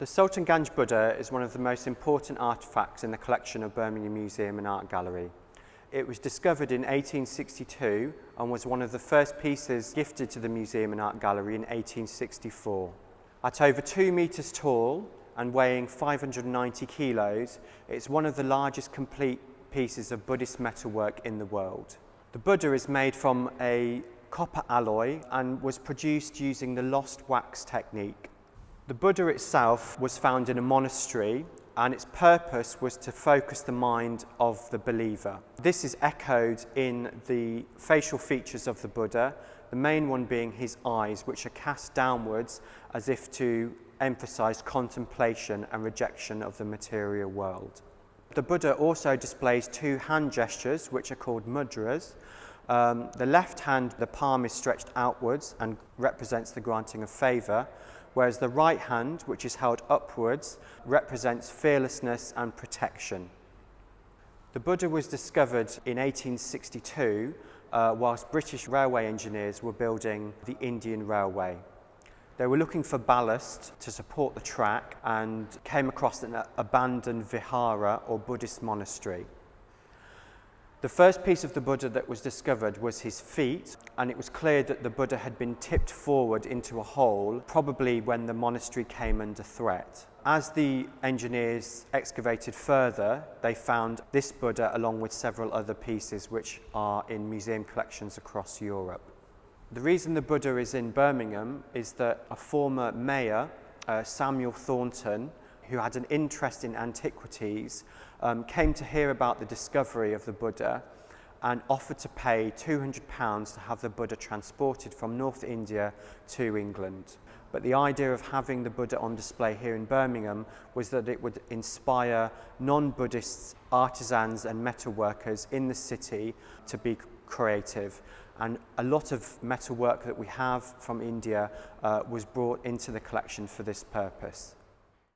The Sultanganj Buddha is one of the most important artefacts in the collection of Birmingham Museum and Art Gallery. It was discovered in 1862 and was one of the first pieces gifted to the Museum and Art Gallery in 1864. At over 2 metres tall and weighing 590 kilos, it's one of the largest complete pieces of Buddhist metalwork in the world. The Buddha is made from a copper alloy and was produced using the lost wax technique. The Buddha itself was found in a monastery, and its purpose was to focus the mind of the believer. This is echoed in the facial features of the Buddha, the main one being his eyes, which are cast downwards as if to emphasize contemplation and rejection of the material world. The Buddha also displays 2 hand gestures, which are called mudras. The left hand, the palm is stretched outwards and represents the granting of favor, whereas the right hand, which is held upwards, represents fearlessness and protection. The Buddha was discovered in 1862 whilst British railway engineers were building the Indian Railway. They were looking for ballast to support the track and came across an abandoned vihara or Buddhist monastery. The first piece of the Buddha that was discovered was his feet, and it was clear that the Buddha had been tipped forward into a hole, probably when the monastery came under threat. As the engineers excavated further, they found this Buddha along with several other pieces which are in museum collections across Europe. The reason the Buddha is in Birmingham is that a former mayor, Samuel Thornton, who had an interest in antiquities, came to hear about the discovery of the Buddha and offered to pay £200 to have the Buddha transported from North India to England. But the idea of having the Buddha on display here in Birmingham was that it would inspire non-Buddhist artisans and metalworkers in the city to be creative. And a lot of metalwork that we have from India was brought into the collection for this purpose.